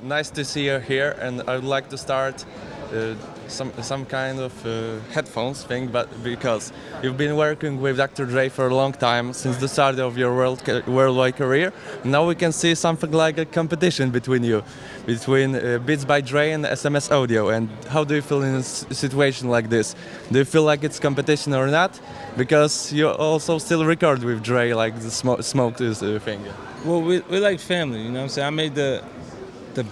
nice to see you here, and I would like to start some kind of headphones thing, but because you've been working with Dr. Dre for a long time, since the start of your worldwide career. Now we can see something like a competition between you, between Beats by Dre and SMS Audio. And how do you feel in a situation like this? Do you feel like it's competition or not? Because you also still record with Dre, like the smoke thing. Well, we're like family, you know what I'm saying? I made the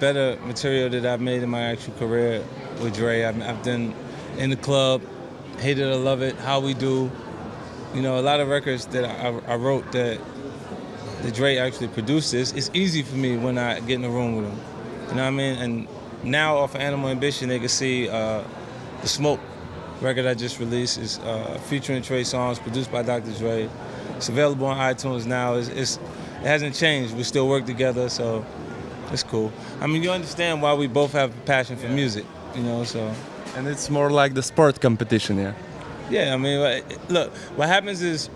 better material that I've made in my actual career with Dre. I've done In the Club, Hate It or Love It, How We Do. You know, a lot of records that I wrote that Dre actually produced this. It's easy for me when I get in the room with him. You know what I mean? And now off of Animal Ambition, they can see the Smoke record I just released is featuring Trey songs, produced by Dr. Dre. It's available on iTunes now. It hasn't changed. We still work together, so it's cool. I mean, you understand why we both have a passion for music, you know, so. And it's more like the sport competition, yeah? Yeah, I mean, look, what happens is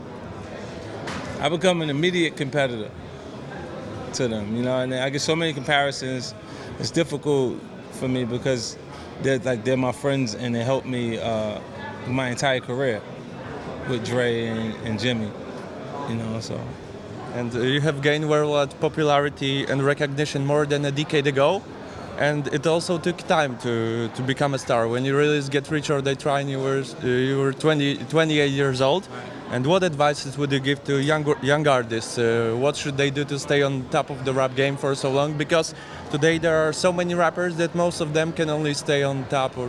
I become an immediate competitor to them, you know, and I get so many comparisons. It's difficult for me because they're my friends and they helped me my entire career with Dre and Jimmy, you know, so. And you have gained worldwide popularity and recognition more than a decade ago, and it also took time to become a star. When you released Get Rich or Die Trying, you were 28 years old. And what advices would you give to young artists? What should they do to stay on top of the rap game for so long? Because today there are so many rappers that most of them can only stay on top for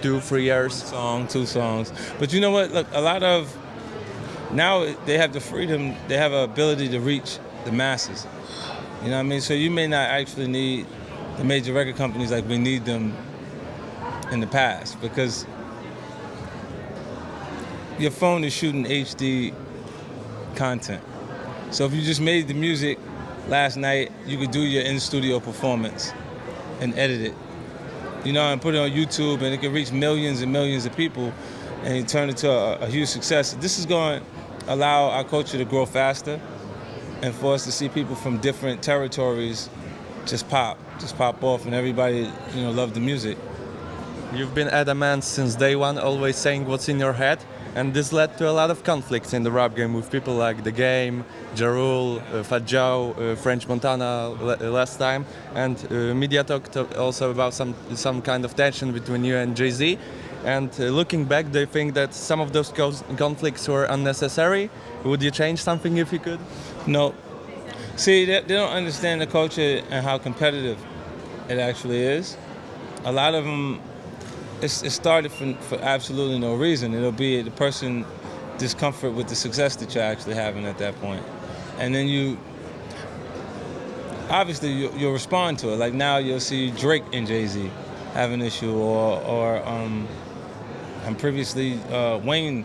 2-3 years. Two songs. But you know what? Look, a lot of now they have the freedom, they have an ability to reach the masses. You know what I mean? So you may not actually need the major record companies like we need them in the past, because your phone is shooting HD content. So if you just made the music last night, you could do your in-studio performance and edit it, you know, and put it on YouTube, and it can reach millions and millions of people and turn it into a huge success. This is going to allow our culture to grow faster and for us to see people from different territories just pop off, and everybody, you know, love the music. You've been adamant since day one, always saying what's in your head, and this led to a lot of conflicts in the rap game with people like The Game, Ja Rule, Fat Joe, French Montana last time, and media talked also about some kind of tension between you and Jay-Z. And looking back, do you think that some of those conflicts were unnecessary? Would you change something if you could? No. See, they don't understand the culture and how competitive it actually is. A lot of them, it started for absolutely no reason. It'll be the person discomfort with the success that you're actually having at that point. And then you'll respond to it. Like now you'll see Drake and Jay-Z have an issue, or and previously Wayne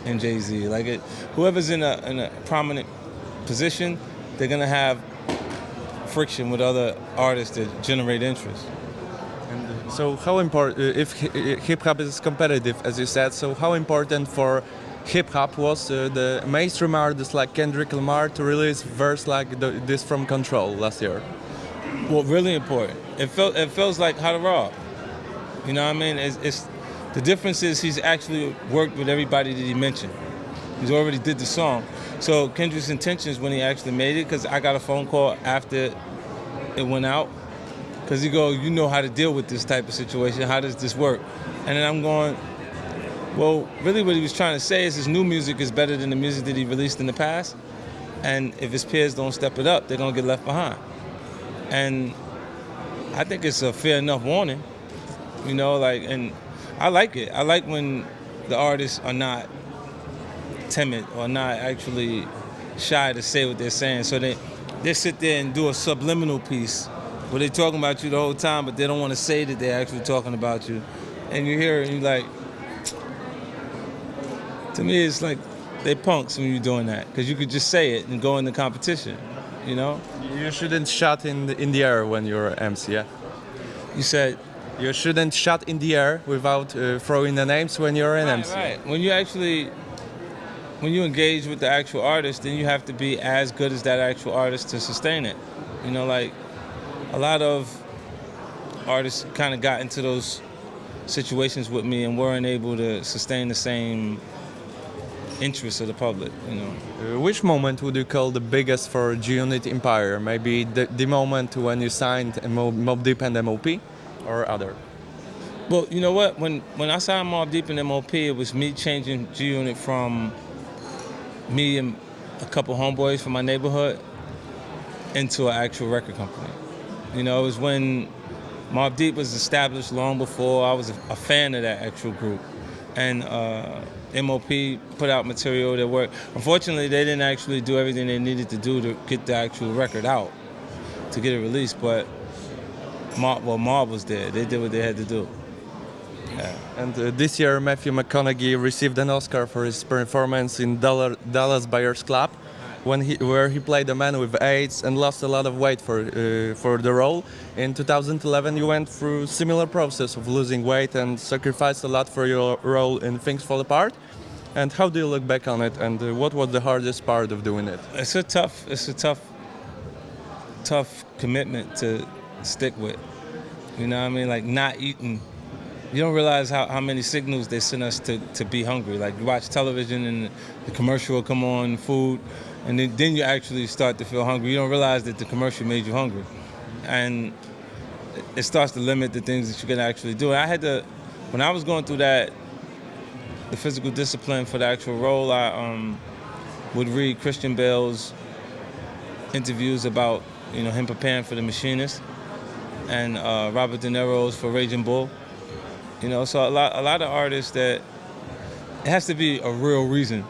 and Jay-Z. Like whoever's in a prominent position, they're gonna have friction with other artists that generate interest. And so how important, if hip-hop is competitive, as you said, so how important for hip-hop was the mainstream artists like Kendrick Lamar to release verse like this from Control last year? Well, really important. It feels like How to Rob. You know what I mean? It's the difference is he's actually worked with everybody that he mentioned. He's already did the song. So Kendrick's intentions when he actually made it, because I got a phone call after it went out, because he goes, you know how to deal with this type of situation. How does this work? And then I'm going, well, really what he was trying to say is his new music is better than the music that he released in the past. And if his peers don't step it up, they're going to get left behind. And I think it's a fair enough warning, you know, like, and I like it. I like when the artists are not timid or not actually shy to say what they're saying. So they sit there and do a subliminal piece where they're talking about you the whole time, but they don't want to say that they're actually talking about you. And you hear it and you're like, to me it's like they punks when you're doing that, because you could just say it and go in the competition, you know? You shouldn't shout in the air when you're MC, yeah? You said? You shouldn't shout in the air without throwing the names when you're an MC. Right. When you engage with the actual artist, then you have to be as good as that actual artist to sustain it. You know, like a lot of artists kind of got into those situations with me and weren't able to sustain the same interests of the public, you know. Which moment would you call the biggest for G-Unit Empire? Maybe the moment when you signed Mobb Deep and MOP, or other? Well, you know what? When I signed Mobb Deep and MOP, it was me changing G-Unit from me and a couple homeboys from my neighborhood into an actual record company. You know, it was when Mobb Deep was established long before I was a fan of that actual group. And MOP put out material that worked. Unfortunately, they didn't actually do everything they needed to do to get the actual record out, to get it released, but Mobb was there. They did what they had to do. Yeah. And this year, Matthew McConaughey received an Oscar for his performance in Dallas Buyers Club, where he played a man with AIDS and lost a lot of weight for the role. In 2011, you went through similar process of losing weight and sacrificed a lot for your role in Things Fall Apart. And how do you look back on it? And what was the hardest part of doing it? It's a tough commitment to stick with. You know what I mean? Like not eating. You don't realize how many signals they send us to be hungry. Like you watch television and the commercial will come on, food, and then you actually start to feel hungry. You don't realize that the commercial made you hungry. And it starts to limit the things that you can actually do. And when I was going through the physical discipline for the actual role, I would read Christian Bale's interviews about, you know, him preparing for The Machinist, and Robert De Niro's for Raging Bull. You know, so a lot of artists that it has to be a real reason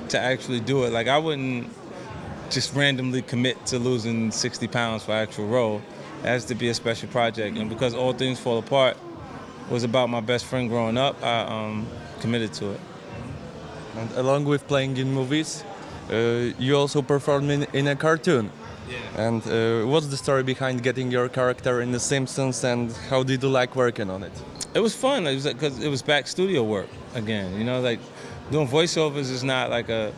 to actually do it. Like I wouldn't just randomly commit to losing 60 pounds for actual role. It has to be a special project. And because All Things Fall Apart was about my best friend growing up, I committed to it. And along with playing in movies, you also performed in a cartoon. Yeah. And what's the story behind getting your character in The Simpsons, and how did you like working on it? It was fun. It was because it was back studio work again. You know, like doing voiceovers is not like a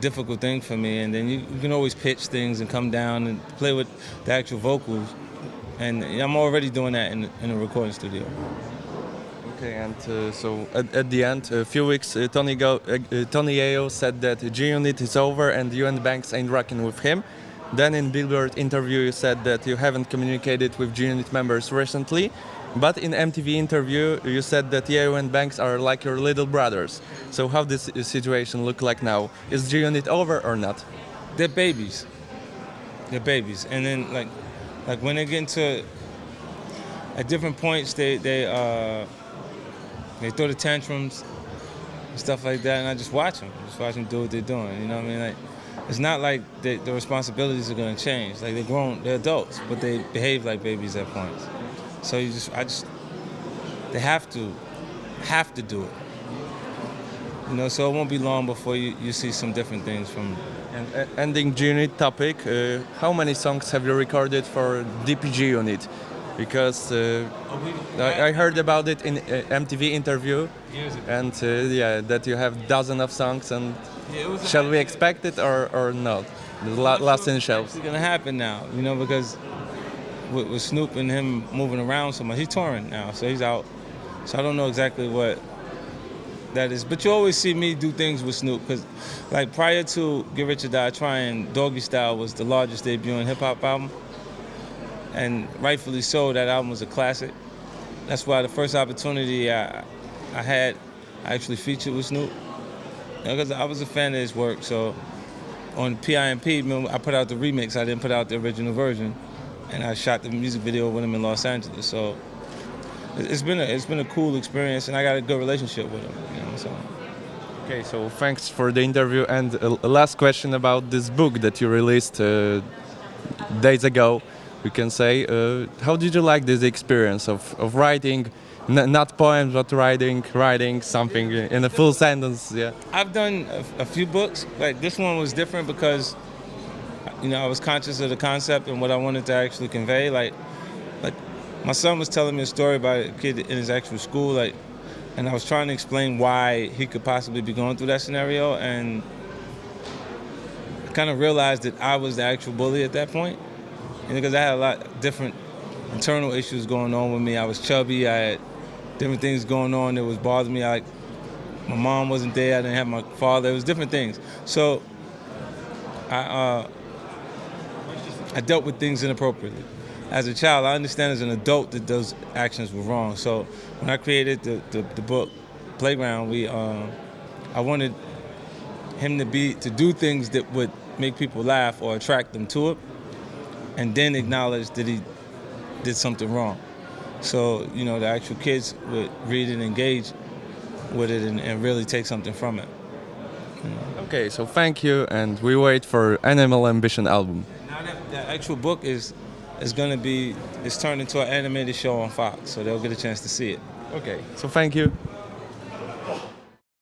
difficult thing for me. And then you can always pitch things and come down and play with the actual vocals. And I'm already doing that in a recording studio. Okay, and so at the end, a few weeks, Tony Ayo said that G-Unit is over and you and Banks ain't rocking with him. Then in Billboard interview you said that you haven't communicated with G-Unit members recently, but in MTV interview you said that Ayo and Banks are like your little brothers. So how does this situation look like now? Is G-Unit over or not? They're babies. They're babies. And then like when they get into, at different points they throw the tantrums and stuff like that, and I just watch them do what they're doing. You know what I mean? Like, it's not like the responsibilities are gonna change. Like they're adults, but they behave like babies at points. So they have to do it. You know, so it won't be long before you see some different things from. And ending G-Unit topic, how many songs have you recorded for DPG Unit? Because I heard about it in MTV interview, and that you have dozens of songs. And shall we expect it or not? The last in the shelves. It's gonna happen now, you know, because with Snoop and him moving around so much, he's touring now, so he's out. So I don't know exactly what that is, but you always see me do things with Snoop, because like prior to Get Rich or Die Trying, Doggy Style was the largest debuting hip hop album. And rightfully so, that album was a classic. That's why the first opportunity I had, I actually featured with Snoop. Because I was a fan of his work, so on PIMP, I put out the remix, I didn't put out the original version. And I shot the music video with him in Los Angeles, so it's been a cool experience, and I got a good relationship with him, you know, so. Okay, so thanks for the interview, and a last question about this book that you released days ago. We can say, how did you like this experience of writing, not poems, but writing something in a full sentence? Yeah. I've done a few books. Like this one was different because, you know, I was conscious of the concept and what I wanted to actually convey. Like my son was telling me a story about a kid in his actual school, and I was trying to explain why he could possibly be going through that scenario, and I kind of realized that I was the actual bully at that point. Because I had a lot different internal issues going on with me. I was chubby. I had different things going on that was bothering me. My mom wasn't there. I didn't have my father. It was different things. So I dealt with things inappropriately. As a child, I understand as an adult that those actions were wrong. So when I created the book Playground, I wanted him to do things that would make people laugh or attract them to it, and then acknowledge that he did something wrong. So, the actual kids would read and engage with it and really take something from it. Okay, so thank you, and we wait for Animal Ambition album. Now that actual book is turned into an animated show on Fox, so they'll get a chance to see it. Okay, so thank you.